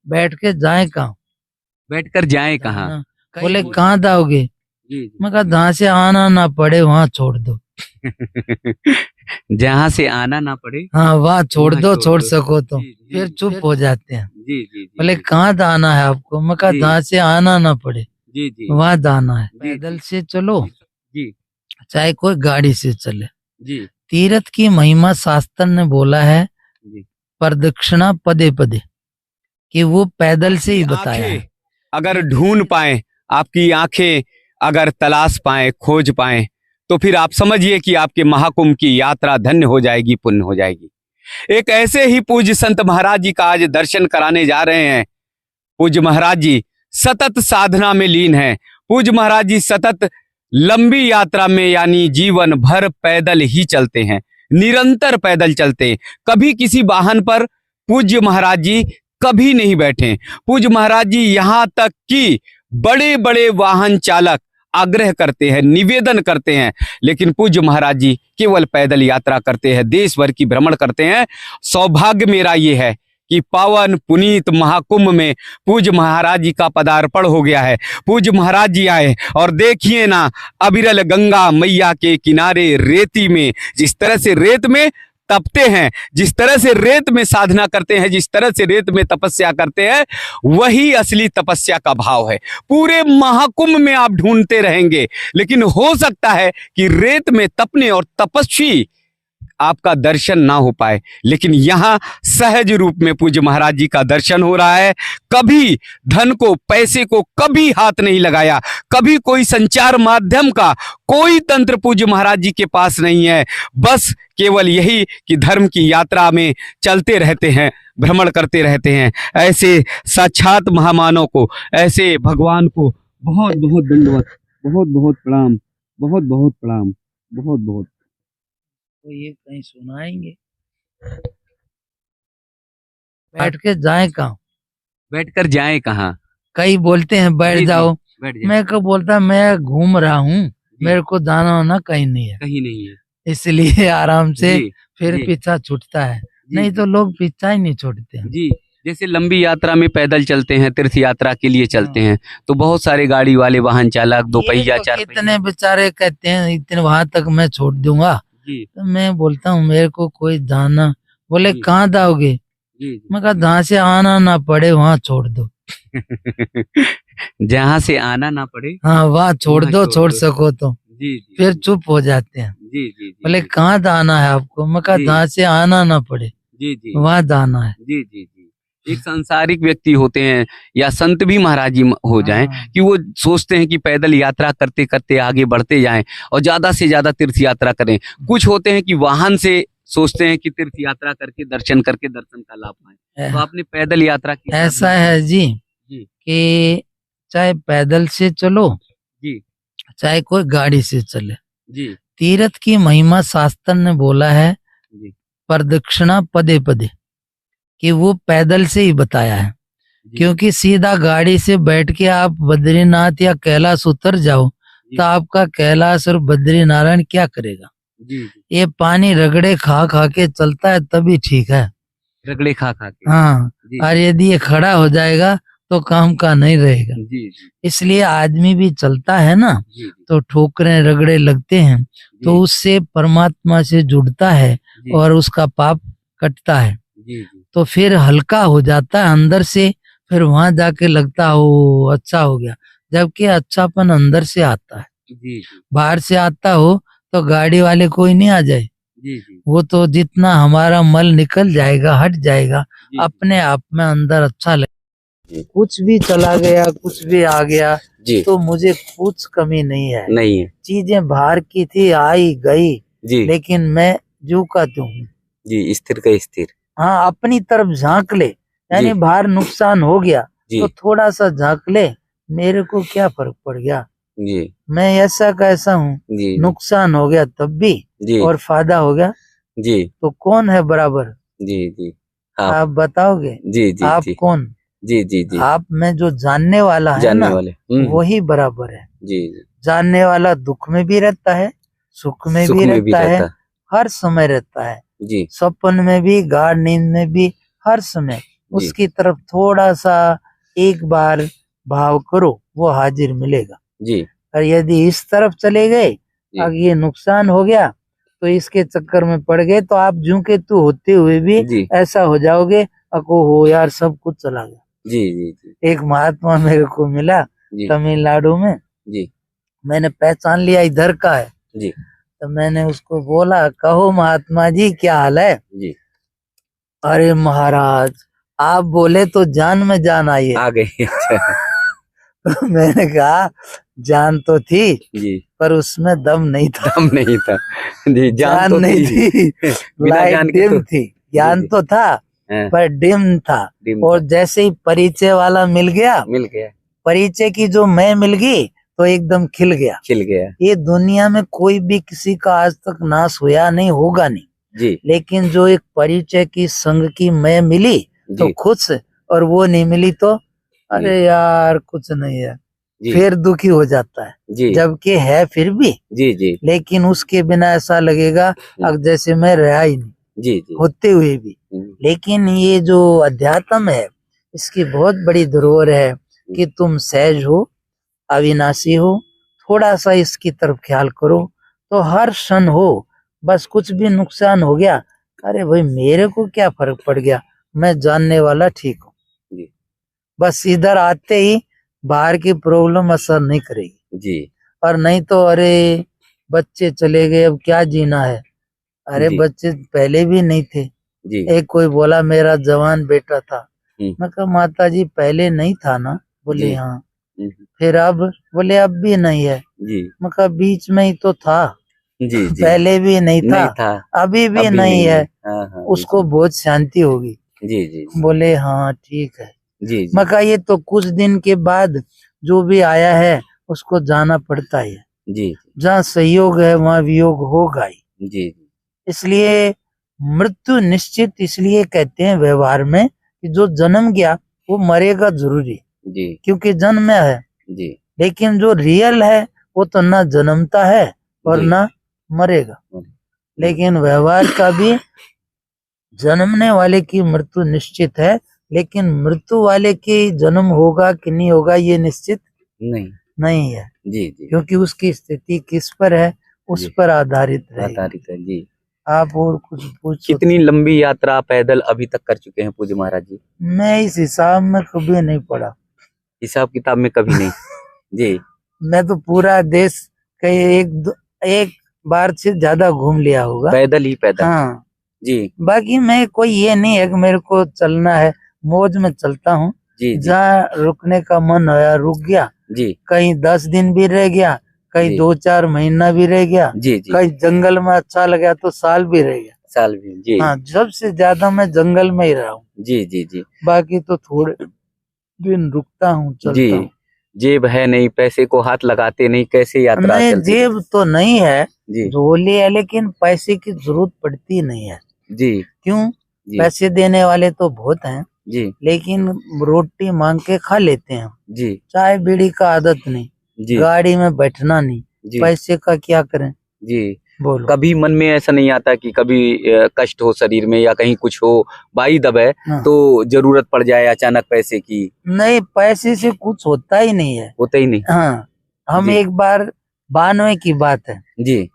बैठ के जाए कहाँ? बैठकर जाए कहाँ? जाना। बोले कहाँ जाओगे? जी मैं कहा जहाँ से आना ना पड़े वहाँ छोड़ दो। जहाँ से आना ना पड़े हाँ वहाँ छोड़ वहाँ दो, छोड़ छोड़ दो। सको तो। जी, जी, फिर जी, चुप हो जाते हैं। जी जी जी बोले जी कहाँ जाना है आपको? मैं कहा जी जहाँ से आना ना पड़े जी जी वहाँ जाना है। जी पैदल जी से चलो जी चाहे कोई गाड़ी से चले, जी तीर्थ की महिमा शास्त्र ने बोला है जी। प्रदक्षिणा पदे पदे, कि वो पैदल से ही बताया है। आंखें अगर ढूंढ पाए, आपकी आंखें अगर तलाश पाए, खोज पाए, तो फिर आप समझिए कि आपके महाकुंभ की यात्रा धन्य हो जाएगी, पुण्य हो जाएगी। एक ऐसे ही पूज्य संत महाराज जी का आज दर्शन कराने जा रहे हैं। पूज्य महाराज जी सतत साधना में लीन हैं। पूज्य महाराज जी सतत लंबी यात्रा में यानी जीवन भर पैदल ही चलते हैं, निरंतर पैदल चलते हैं। कभी किसी वाहन पर पूज्य महाराज जी कभी नहीं बैठे। पूज्य महाराज जी यहाँ तक कि बड़े बड़े वाहन चालक आग्रह करते हैं, निवेदन करते हैं, लेकिन पूज्य महाराज जी केवल पैदल यात्रा करते हैं, देश भर की भ्रमण करते हैं। सौभाग्य मेरा ये है कि पावन पुनीत महाकुंभ में पूज्य महाराज जी का पदार्पण हो गया है। पूज्य महाराज जी आए और देखिए ना, अविरल गंगा मैया के किनारे रेती में जिस तरह से रेत में तपते हैं, जिस तरह से रेत में साधना करते हैं, जिस तरह से रेत में तपस्या करते हैं, वही असली तपस्या का भाव है। पूरे महाकुंभ में आप ढूंढते रहेंगे, लेकिन हो सकता है कि रेत में तपने और तपस्वी आपका दर्शन ना हो पाए, लेकिन यहां सहज रूप में पूज्य महाराज जी का दर्शन हो रहा है। कभी धन को, पैसे को कभी हाथ नहीं लगाया, कभी कोई संचार माध्यम का कोई तंत्र पूज्य महाराज जी के पास नहीं है। बस केवल यही कि धर्म की यात्रा में चलते रहते हैं, भ्रमण करते रहते हैं। ऐसे साक्षात महामानव को, ऐसे भगवान को बहुत बहुत दंडवत, बहुत बहुत प्रणाम, बहुत बहुत प्रणाम, बहुत बहुत। तो ये कहीं सुनाएंगे? बैठ के जाए कहाँ? बैठकर जाए कहाँ? कई बोलते हैं बैठ जी, जाओ। बैठ जाए। मैं को बोलता मैं घूम रहा हूँ, मेरे को जाना होना कहीं नहीं है, कहीं नहीं है। इसलिए आराम से जी, फिर जी, पीछा छूटता है। जी, नहीं तो लोग पीछा ही नहीं छोड़ते हैं। जी। जैसे लंबी यात्रा में पैदल चलते हैं, तीर्थ यात्रा के लिए चलते हैं, तो बहुत सारे गाड़ी वाले, वाहन चालक, दो पहिया, तो चार कितने बेचारे कहते हैं इतने वहां तक मैं छोड़ दूंगा। जी तो मैं बोलता हूँ मेरे को कोई जाना। बोले जी कहाँ जाओगे? जी मैं कहा जहाँ से आना ना पड़े वहाँ छोड़ दो। जहाँ से आना ना पड़े हाँ वहाँ छोड़ वहाँ दो, छोड़ छोड़ दो। सको तो। जी जी फिर चुप हो जाते हैं। जी जी जी बोले जी कहाँ जाना है आपको? मैं कहा जी जहाँ से आना ना पड़े जी जी वहाँ जाना है। जी जी जी। एक सांसारिक व्यक्ति होते हैं या संत भी महाराज जी हो जाएं, हाँ। कि वो सोचते हैं कि पैदल यात्रा करते करते आगे बढ़ते जाएं और ज्यादा से ज्यादा तीर्थ यात्रा करें। कुछ होते हैं कि वाहन से सोचते हैं कि तीर्थ यात्रा करके दर्शन का लाभ पाएं। तो आपने पैदल यात्रा की ऐसा है जी जी कि चाहे पैदल से चलो जी चाहे कोई गाड़ी से चले, जी तीर्थ की महिमा शास्त्र ने बोला है जी प्रदक्षिणा पदे पदे, कि वो पैदल से ही बताया है। जी क्योंकि सीधा गाड़ी से बैठ के आप बद्रीनाथ या कैलाश उतर जाओ जी तो आपका कैलाश और बद्रीनारायण क्या करेगा? जी ये पानी रगड़े खा खा के चलता है तभी ठीक है। रगड़े खा खा के। हाँ, जी और यदि ये खड़ा हो जाएगा तो काम का नहीं रहेगा। जी जी इसलिए आदमी भी चलता है ना जी तो ठोकरें रगड़े लगते हैं, तो उससे परमात्मा से जुड़ता है जी और उसका पाप कटता है, जी जी तो फिर हल्का हो जाता है अंदर से। फिर वहां जाके लगता है ओ अच्छा हो गया, जबकि अच्छापन अंदर से आता है। जी जी बाहर से आता हो तो गाड़ी वाले कोई नहीं आ जाए, जी जी वो तो जितना हमारा मल निकल जाएगा, हट जाएगा जी अपने आप में, अंदर अच्छा लगेगा। जी। कुछ भी चला गया, कुछ भी आ गया, जी तो मुझे कुछ कमी नहीं है। नहीं है। चीजें बाहर की थी, आई गई, जी लेकिन मैं जो का त्यों हूँ। जी, स्थिर का स्थिर। हाँ, अपनी तरफ झांक ले, यानी जी बाहर नुकसान हो गया जी तो थोड़ा सा झांक ले, मेरे को क्या फर्क पड़ गया, जी मैं ऐसा कैसा हूँ। जी नुकसान हो गया तब भी जी और फायदा हो गया जी तो कौन है बराबर? जी जी आप बताओगे? जी जी आप जी कौन? जी जी जी आप में जो जानने वाला है जानने ना, वाले। वही बराबर है। जी जी जानने वाला दुख में भी रहता है, सुख में सुख भी में भी रहता है, रहता। हर समय रहता है। जी सपन में भी, गाढ़ नींद में भी, हर समय उसकी तरफ थोड़ा सा एक बार भाव करो, वो हाजिर मिलेगा। जी और यदि इस तरफ चले गए, अब ये नुकसान हो गया, तो इसके चक्कर में पड़ गए तो आप जूं के तू होते हुए भी जी ऐसा हो जाओगे, अको हो यार सब कुछ चला गया। जी जी जी एक महात्मा मेरे को मिला जी तमिलनाडु में, जी मैंने पहचान लिया इधर का है, जी तो मैंने उसको बोला, कहो महात्मा जी क्या हाल है? जी अरे महाराज आप बोले तो जान में जान आई है। आ गई। अच्छा तो मैंने कहा जान तो थी जी पर उसमें दम नहीं था। दम नहीं था। जी जान तो नहीं थी, बिना लाइट जान के डिम तो थी, ज्ञान जी, तो था हाँ, पर डिम था। डिम और था, जैसे ही परिचय वाला मिल गया, मिल गया, परिचय की जो मैं मिल गई तो एकदम खिल गया। खिल गया। ये दुनिया में कोई भी किसी का आज तक नाश हुआ नहीं, होगा नहीं, जी लेकिन जो एक परिचय की संग की मैं मिली तो जी खुश, और वो नहीं मिली तो अरे यार कुछ नहीं है, जी फिर दुखी हो जाता है। जी जबकि है फिर भी, जी जी लेकिन उसके बिना ऐसा लगेगा अब जैसे मैं रहा ही नहीं, जी जी होते हुए भी। लेकिन ये जो अध्यात्म है, इसकी बहुत बड़ी धरोहर है कि तुम सहज हो, अविनाशी हो, थोड़ा सा इसकी तरफ ख्याल करो तो हर क्षण हो, बस कुछ भी नुकसान हो गया, अरे भाई मेरे को क्या फर्क पड़ गया, मैं जानने वाला ठीक हूँ। जी बस इधर आते ही बाहर की प्रॉब्लम असर नहीं करेगी। जी और नहीं तो अरे बच्चे चले गए अब क्या जीना है, अरे जी बच्चे पहले भी नहीं थे। जी एक कोई बोला मेरा जवान बेटा था, हम्म, मैं कहा माता जी पहले नहीं था ना, बोले जी हाँ। हम्म, फिर अब, बोले अब भी नहीं है, जी मैं कहा बीच में ही तो था, जी जी पहले भी नहीं था, नहीं था, अभी भी अभी नहीं है, हाँ हाँ उसको बहुत शांति होगी। जी जी बोले हाँ ठीक है। जी मैं कहा ये तो कुछ दिन के बाद जो भी आया है उसको जाना पड़ता है, जी जहाँ सहयोग है वहाँ वियोग होगा ही। जी इसलिए मृत्यु निश्चित इसलिए कहते हैं व्यवहार में कि जो जन्म गया वो मरेगा जरूरी, जी क्योंकि जन्म है। जी लेकिन जो रियल है वो तो ना जन्मता है और जी ना मरेगा। लेकिन व्यवहार का भी जन्मने वाले की मृत्यु निश्चित है, लेकिन मृत्यु वाले की जन्म होगा कि नहीं होगा ये निश्चित नहीं नहीं है, जी जी क्योंकि उसकी स्थिति किस पर है उस जी पर आधारित रहेगी। आधारित है जी। आप और कुछ पूछो। कितनी लंबी यात्रा पैदल अभी तक कर चुके हैं पूज्य महाराज जी? मैं इस हिसाब में कभी नहीं पढ़ा। हिसाब किताब में कभी नहीं। जी मैं तो पूरा देश कई एक बार से ज्यादा घूम लिया होगा, पैदल ही पैदल। हाँ। जी बाकी मैं कोई ये नहीं है कि मेरे को चलना है, मौज में चलता हूँ। जी जी जहाँ रुकने का मन होया रुक गया, जी कहीं 10 दिन भी रह गया, कहीं जी 2-4 महीना भी रह गया, जी जी कहीं जंगल में अच्छा लगा तो साल भी रह गया। साल भी जी हाँ, सबसे ज्यादा मैं जंगल में ही रहा हूँ। जी जी जी बाकी तो थोड़े दिन रुकता हूँ, चलता जी। हूँ। जेब है नहीं, पैसे को हाथ लगाते नहीं, कैसे यात्रा नहीं, चलती? जेब तो नहीं है, जी झोली है, लेकिन पैसे की जरूरत पड़ती नहीं है। जी क्यों? जी पैसे देने वाले तो बहुत हैं, जी लेकिन रोटी मांग के खा लेते हैं। जी चाय बीड़ी का आदत नहीं, जी गाड़ी में बैठना नहीं, जी पैसे का क्या करें, जी। बोलो। कभी मन में ऐसा नहीं आता कि कभी कष्ट हो शरीर में या कहीं कुछ हो, बाई दबे हाँ। तो जरूरत पड़ जाए अचानक पैसे की? नहीं, पैसे से कुछ होता ही नहीं है। होता ही नहीं। हाँ, हम जी एक बार 92 की बात है, जी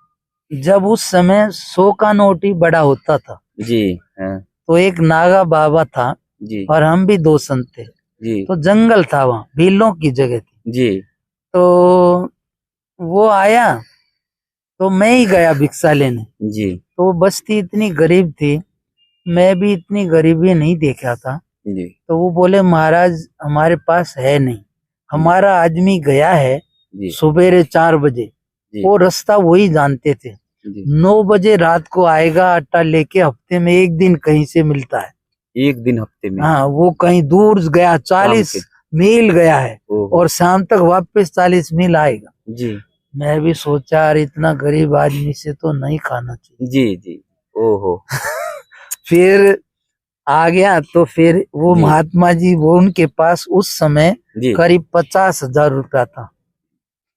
जब उस समय 100 का नोट ही बड़ा होता था, जी हाँ तो एक नागा बाबा था जी और हम भी 2 संत थे। जी तो जंगल था, वहाँ भीलों की जगह थी। जी तो वो आया तो मैं ही गया भिक्षा लेने। जी तो वो बस्ती इतनी गरीब थी, मैं भी इतनी गरीबी नहीं देखा था। जी तो वो बोले महाराज हमारे पास है नहीं, हमारा आदमी गया है जी सवेरे 4 बजे, जी वो रास्ता वही जानते थे, जी 9 बजे रात को आएगा आटा लेके, हफ्ते में 1 दिन कहीं से मिलता है। एक दिन हफ्ते में? हाँ, वो कहीं दूर गया, 40 मील गया है ओहो। और शाम तक वापस 40 मील आएगा। जी मैं भी सोचा यार इतना गरीब आदमी से तो नहीं खाना चाहिए। जी जी ओहो। फिर आ गया तो फिर वो जी महात्मा जी, वो उनके पास उस समय जी करीब 50,000 रुपया था।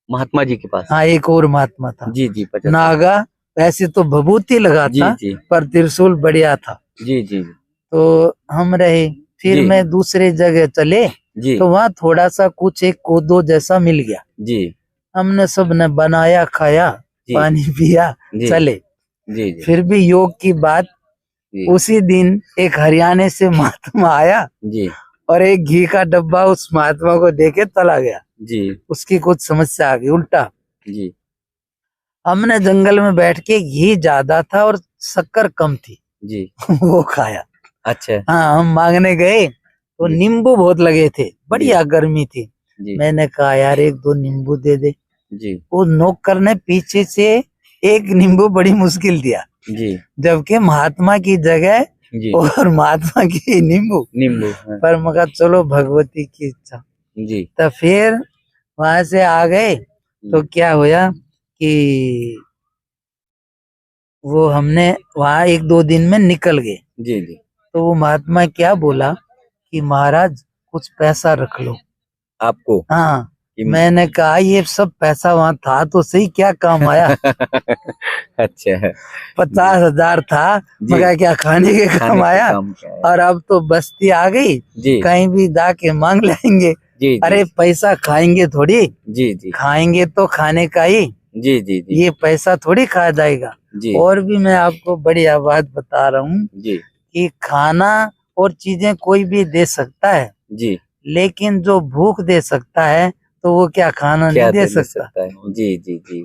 महात्मा जी के पास? हाँ, एक और महात्मा था जी जी 50। नागा, वैसे तो भभूति लगा जी था जी पर त्रिशूल बढ़िया था। जी जी तो हम रहे, फिर जी। मैं दूसरे जगह चले जी तो वहाँ थोड़ा सा कुछ एक कोदो जैसा मिल गया। जी हमने सब ने बनाया, खाया, जी पानी पिया, जी चले। जी जी फिर भी योग की बात, जी उसी दिन एक हरियाणा से महात्मा आया जी और एक घी का डब्बा उस महात्मा को देके चला गया। जी उसकी कुछ समस्या आ गई उल्टा। जी हमने जंगल में बैठ के, घी ज्यादा था और शक्कर कम थी, जी। वो खाया। अच्छा हाँ, हम मांगने गए तो जी नींबू बहुत लगे थे, बढ़िया गर्मी थी। जी मैंने कहा यार एक दो नींबू दे दे। जी वो नौकर ने पीछे से एक नींबू बड़ी मुश्किल दिया, जी जबकि महात्मा की जगह जी और महात्मा की नींबू। नींबू। हाँ, पर मगर चलो भगवती की इच्छा। जी तो फिर वहां से आ गए तो क्या हुआ कि वो हमने वहां एक दो दिन में निकल गए। जी जी तो वो महात्मा क्या बोला कि महाराज कुछ पैसा रख लो। आपको हाँ, कि- मैंने कहा ये सब पैसा वहां था तो सही, क्या काम आया। अच्छा है 50,000 था, जी। मगर क्या खाने के खाने काम के आया। काम क्या है? और अब तो बस्ती आ गई, जी कहीं भी जाके मांग लेंगे। जी अरे पैसा खाएंगे थोड़ी, जी जी खाएंगे तो खाने का ही, जी जी जी ये पैसा थोड़ी खाया जाएगा। जी और भी मैं आपको बढ़िया बात बता रहा हूँ जी कि खाना और चीजें कोई भी दे सकता है, जी। लेकिन जो भूख दे सकता है तो वो क्या खाना क्या नहीं दे दे सकता। है? जी जी जी।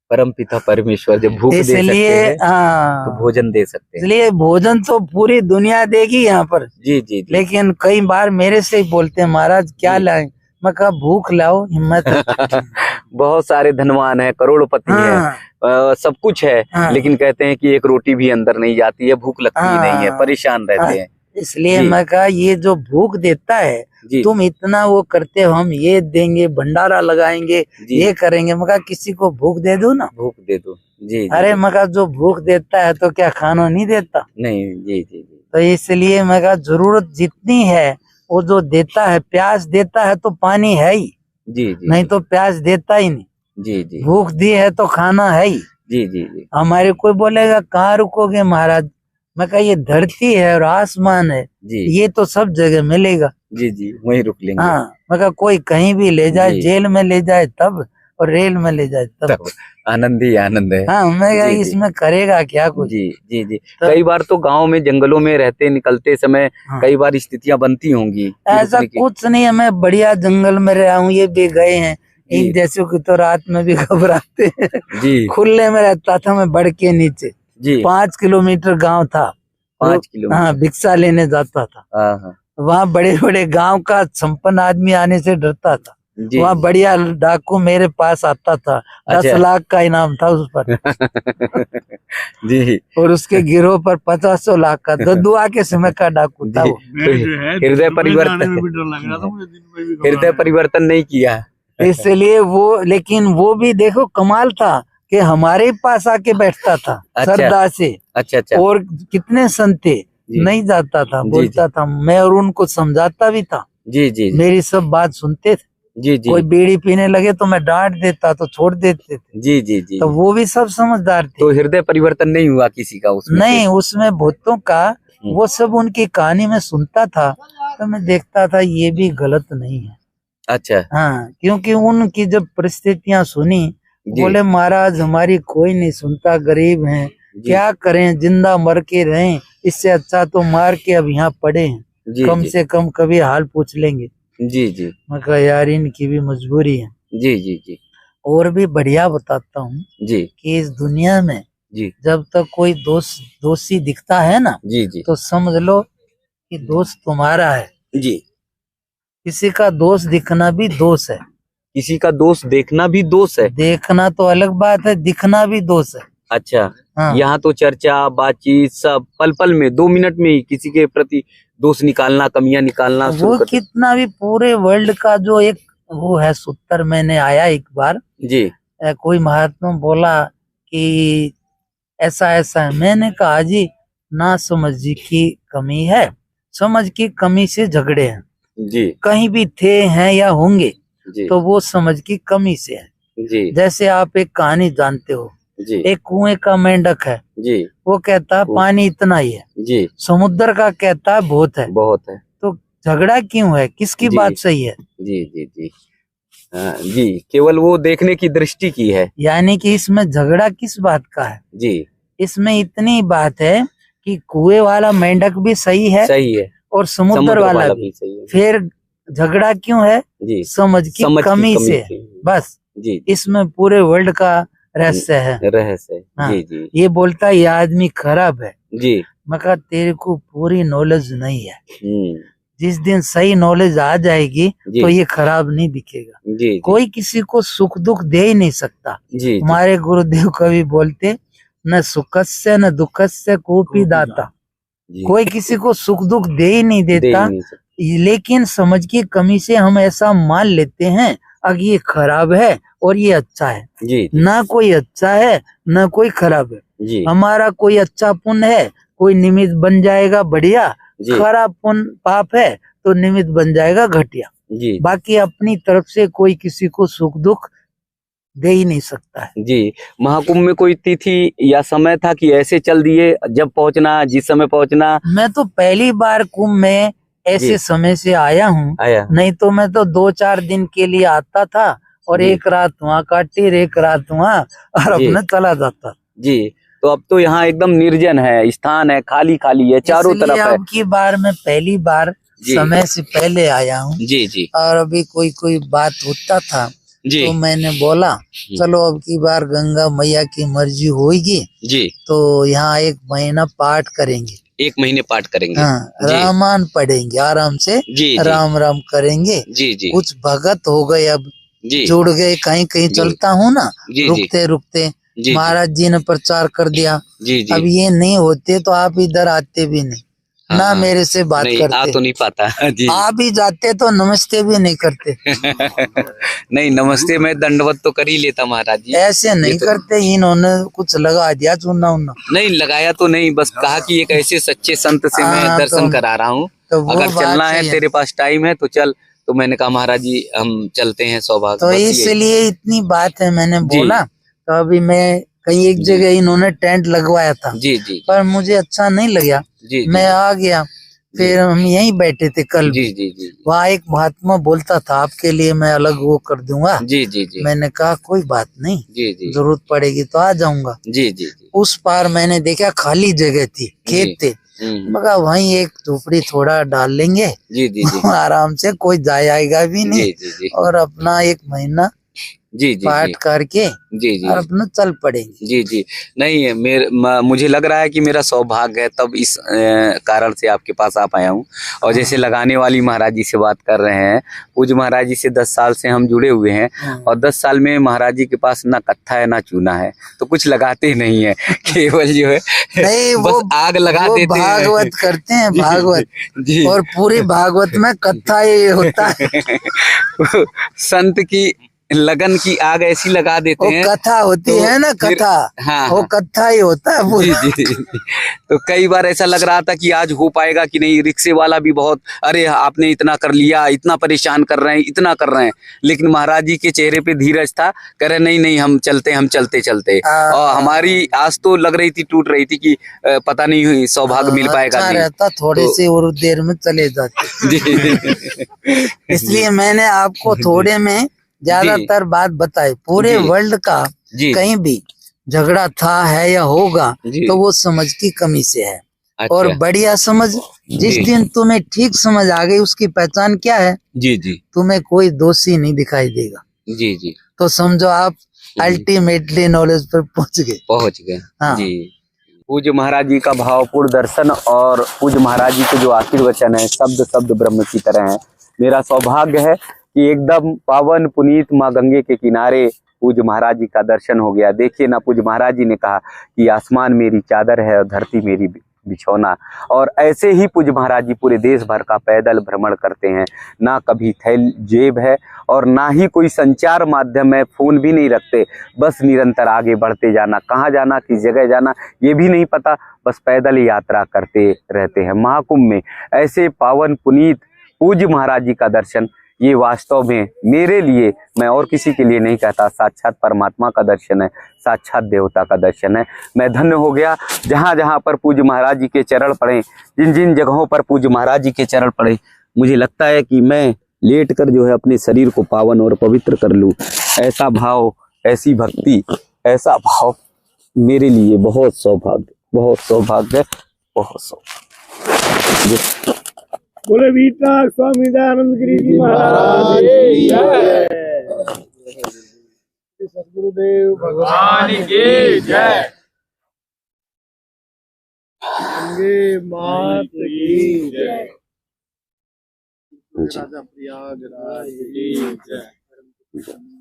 परम पिता परमेश्वर जब भूख दे सकते इसलिए हैं तो हाँ, भोजन दे सकते हैं। इसलिए भोजन तो पूरी दुनिया देगी यहाँ पर। जी जी जी लेकिन कई बार मेरे से ही बोलते हैं महाराज क्या जी। लाएं, मैं कहा भूख लाओ, हिम्मत। बहुत सारे धनवान है, करोड़पति है, हाँ, सब कुछ है, हाँ, लेकिन कहते हैं कि एक रोटी भी अंदर नहीं जाती है, भूख लगती ही नहीं है, हाँ, परेशान रहते हैं। इसलिए जी। मैं कहा ये जो भूख देता है, जी तुम इतना वो करते हो, हम ये देंगे, भंडारा लगाएंगे, जी ये करेंगे। मैं कहा किसी को भूख दे दो ना। भूख दे दो। जी जी अरे जी। मैं कहा जो भूख देता है तो क्या खाना नहीं देता। नहीं जी जी जी तो इसलिए मैं कहा जरूरत जितनी है वो जो देता है, प्यास देता है तो पानी है ही, जी जी नहीं तो प्यास देता ही नहीं। जी जी भूख दी है तो खाना है ही। जी जी जी हमारे कोई बोलेगा कहाँ रुकोगे महाराज, मैं कहा ये धरती है और आसमान है, जी ये तो सब जगह मिलेगा। जी जी वहीं रुक लेंगे। हाँ, मैं कहा कोई कहीं भी ले जाए, जी। जेल में ले जाए तब और रेल में ले जाए तब। तब आनंद ही आनंद है। हाँ, मैं कहा जी, जी। इसमें करेगा क्या कुछ। जी जी जी। तो- कई बार तो गांव में जंगलों में रहते निकलते समय हाँ। कई बार स्थितियां बनती होंगी कि ऐसा रुकने की। कुछ नहीं है, मैं बढ़िया जंगल में रहा हूँ, ये भी गए हैं। जी। इन जैसों की तो रात में भी घबराते हैं। जी खुले में रहता था मैं, बढ़ के नीचे जी 5 किलोमीटर गांव था। 5 किलोमीटर। हाँ, भिक्षा लेने जाता था। हाँ हाँ वहाँ बड़े बड़े गांव का संपन्न आदमी आने से डरता था। जी वहाँ बढ़िया डाकू मेरे पास आता था, 10 अच्छा। लाख का इनाम था उस पर। जी और उसके गिरोह पर 50 लाख का दद्दुआ के समय का डाकू था जी। वो। हृदय परिवर्तन हृदय परिवर्तन नहीं किया। इसलिए वो, लेकिन वो भी देखो कमाल था कि हमारे ही पास आके बैठता था। अच्छा। सरदा से। अच्छा अच्छा और कितने संत थे, जी। नहीं जाता था, जी, बोलता था मैं, और उनको समझाता भी था। जी जी जी मेरी सब बात सुनते थे। जी जी कोई बीड़ी पीने लगे तो मैं डांट देता तो छोड़ देते थे। जी जी जी। तो वो भी सब समझदार थे। तो हृदय परिवर्तन नहीं हुआ किसी का उसमें नहीं, उसमें भूतों का हम्म। वो सब उनकी कहानी में सुनता था तो मैं देखता था ये भी गलत नहीं है। अच्छा हाँ, क्योंकि उनकी जब परिस्थितियां सुनी, जी बोले महाराज हमारी कोई नहीं सुनता, गरीब हैं, जी क्या करें, जिंदा मर के रहें, इससे अच्छा तो मार के अब यहाँ पड़े हैं, जी कम जी से कम कभी हाल पूछ लेंगे। जी जी मैं कहा यार इनकी भी मजबूरी है। जी जी जी और भी बढ़िया बताता हूँ जी कि इस दुनिया में जी जब तक कोई दोषी दिखता है ना, जी जी तो समझ लो कि दोष तुम्हारा है। जी। किसी का दोष दिखना भी दोष है। किसी का दोष देखना भी दोष है। देखना तो अलग बात है, दिखना भी दोष है। अच्छा हाँ। यहाँ तो चर्चा बातचीत सब पल पल में 2 मिनट में ही किसी के प्रति दोष निकालना, कमियां निकालना शुरू वो कर देते। कितना भी पूरे वर्ल्ड का जो एक वो है सूत्र, मैंने आया एक बार, जी कोई महात्मा बोला कि ऐसा ऐसा है। मैंने कहा जी ना समझ की कमी है, समझ की कमी से झगड़े हैं, जी कहीं भी थे हैं या होंगे जी तो वो समझ की कमी से है। जी जैसे आप एक कहानी जानते हो, जी एक कुएं का मेंढक है, जी वो कहता है पानी इतना ही है, जी समुद्र का कहता है बहुत है। बहुत है। तो झगड़ा क्यों है, किसकी जी। बात सही है? जी जी जी जी, केवल वो देखने की दृष्टि की है। यानी कि इसमें झगड़ा किस बात का है? जी, इसमें इतनी बात है कि कुएं वाला मेंढक भी सही है सही है, और समुद्र वाला भी। सही है। फिर झगड़ा क्यों है? जी, समझ की कमी से। बस जी, इसमें पूरे वर्ल्ड का रहस्य है। रहस्य है। हाँ, जी जी ये बोलता है ये आदमी खराब है। जी। मैं कहा तेरे को पूरी नॉलेज नहीं है। हम्म, जिस दिन सही नॉलेज आ जाएगी जी तो ये खराब नहीं दिखेगा। जी जी कोई किसी को सुख दुख दे ही नहीं सकता। जी जी हमारे गुरुदेव कवि बोलते न सुखस्य न दुखस्य कोपी दाता। जी, कोई किसी को सुख दुख दे ही नहीं दे ही देता, नहीं सकते। लेकिन समझ की कमी से हम ऐसा मान लेते हैं अब ये खराब है और ये अच्छा है। जी जी ना कोई अच्छा है ना कोई खराब है। जी हमारा कोई अच्छा पुण्य है, कोई निमित्त बन जाएगा बढ़िया। जी खराब पुण्य पाप है तो निमित्त बन जाएगा घटिया। जी बाकी अपनी तरफ से कोई किसी को सुख दुख दे ही नहीं सकता है। जी। महाकुंभ में कोई तिथि या समय था कि ऐसे चल दिए, जब पहुंचना, जिस समय पहुंचना? मैं तो पहली बार कुंभ में ऐसे जी। समय से आया हूँ। आया। नहीं तो मैं तो 2-4 दिन के लिए आता था और जी। एक रात वहाँ काटी, एक रात वहाँ और जी। अपना चला जाता। जी, तो अब तो यहाँ एकदम निर्जन है, स्थान है, खाली खाली है, चारों इसलिए तरफ है। अब की बार मैं पहली बार जी। समय से पहले आया हूँ। जी जी और अभी कोई कोई बात होता था जी तो मैंने बोला चलो अब की बार गंगा मैया की मर्जी होगी जी। तो यहाँ 1 महीना पाठ करेंगे। 1 महीने पाठ करेंगे। हाँ, जी रामायण पढ़ेंगे आराम से। जी जी राम राम करेंगे। जी जी कुछ भगत हो गए, अब जी जुड़ गए। कहीं कहीं जुड़- चलता हूँ ना, जी जी रुकते रुकते जी महाराज जी ने प्रचार कर दिया। जी जी। अब ये नहीं होते तो आप इधर आते भी नहीं, हाँ, ना हाँ। मेरे से बात नहीं, करते। आ तो नहीं पाता। जी आप ही जाते तो नमस्ते भी नहीं करते। नहीं, नमस्ते मैं दंडवत तो कर ही लेता महाराज जी। ऐसे नहीं करते। इन्होंने कुछ लगा दिया चुना उन्ना। नहीं लगाया तो नहीं, बस कहा कि एक ऐसे सच्चे संत से मैं हाँ, दर्शन तो- करा रहा हूँ, तो वो अगर बात चलना है, सही है। तेरे पास टाइम है तो चल। तो मैंने कहा महाराज जी हम चलते हैं, सौभाग्य। तो बस यही। इसलिए इतनी बात है, मैंने जी। बोला। तो अभी मैं कहीं एक जी। जगह इन्होंने टेंट लगवाया था, जी जी पर मुझे अच्छा नहीं लगा। जी जी मैं आ गया। फिर हम यहीं बैठे थे कल जी भी। जी जी वहाँ एक महात्मा बोलता था आपके लिए मैं अलग वो कर दूंगा। जी जी जी मैंने कहा कोई बात नहीं, जी जी जरूरत पड़ेगी तो आ जाऊंगा। जी जी जी उस पार मैंने देखा खाली जगह थी, खेत थे। मगर वहीं एक झोपड़ी थोड़ा डाल लेंगे। जी जी जी आराम से, कोई जाए आएगा भी नहीं। जी जी जी और अपना 1 महीना जी जी पाठ करके जी जी और अपना चल पड़ेंगे। जी जी। नहीं, मुझे लग रहा है कि मेरा सौभाग्य है, तब इस कारण से आपके पास आ पाया हूँ। और जैसे लगाने वाली महाराज जी से बात कर रहे हैं, पूज्य महाराज जी से 10 साल से हम जुड़े हुए हैं। और 10 साल में महाराज जी के पास ना कत्था है ना चूना है, तो कुछ लगाते नहीं है, केवल जो है नहीं, बस आग लगा देते हैं। भागवत करते हैं, जी, भागवत जी। और पूरी भागवत में कथा ही होता है। संत की लगन की आग ऐसी लगा देते वो हैं। कथा होती तो है ना, फिर- कथा। हाँ, वो हाँ। कथा ही होता है जी पूरा। जी जी। तो कई बार ऐसा लग रहा था कि आज हो पाएगा कि नहीं। रिक्शे वाला भी बहुत, अरे आपने इतना कर लिया, इतना परेशान कर रहे हैं, इतना कर रहे हैं। लेकिन महाराज जी के चेहरे पे धीरज था, कह रहे नहीं नहीं हम चलते, हम चलते चलते। और हमारी आज तो लग रही थी, टूट रही थी कि पता नहीं सौभाग्य मिल पाएगा अच्छा नहीं। रहता थोड़े तो- से और देर में चले जाते। जी इसलिए मैंने आपको थोड़े में ज्यादातर बात बताई। पूरे जी। वर्ल्ड का जी कहीं भी झगड़ा था है या होगा जी। तो वो समझ की कमी से है। अच्छा। और बढ़िया समझ, जिस जी। दिन तुम्हें ठीक समझ आ गई उसकी पहचान क्या है? जी जी तुम्हें कोई दोषी नहीं दिखाई देगा। जी जी तो समझो आप अल्टीमेटली नॉलेज पर पहुंच गए। हाँ। जी। पूज्य महाराज जी का भावपूर्ण दर्शन और पूज्य महाराज जी के जो आशीर्वचन है, शब्द शब्द ब्रह्म की तरह है। मेरा सौभाग्य है कि एकदम पावन पुनीत माँ गंगे के किनारे पूज्य महाराज जी का दर्शन हो गया। देखिए ना, पूज्य महाराज जी ने कहा कि आसमान मेरी चादर है और धरती मेरी बिछौना। और ऐसे ही पूज्य महाराज जी पूरे देश भर का पैदल भ्रमण करते हैं। ना कभी थैल जेब है और ना ही कोई संचार माध्यम है, फोन भी नहीं रखते। बस निरंतर आगे बढ़ते जाना, कहाँ जाना, किस जगह जाना ये भी नहीं पता, बस पैदल यात्रा करते रहते हैं। महाकुंभ में ऐसे पावन पुनीत पूज्य महाराज जी का दर्शन, ये वास्तव में मेरे लिए, मैं और किसी के लिए नहीं कहता, साक्षात परमात्मा का दर्शन है, साक्षात देवता का दर्शन है। मैं धन्य हो गया। जहाँ जहाँ पर पूज्य महाराज जी के चरण पड़े, जिन जिन जगहों पर पूज्य महाराज जी के चरण पड़े, मुझे लगता है कि मैं लेट कर जो है अपने शरीर को पावन और पवित्र कर लूं। ऐसा भाव, ऐसी भक्ति, ऐसा भाव मेरे लिए बहुत सौभाग्य, बहुत सौभाग्य, बहुत सौभाग्य। बोले वीता स्वामी दयानंद गिरी जी महाराज की जय। सदगुरुदेव भगवान की जय। गंगे मात की जय। राजा प्रयागराज की जय।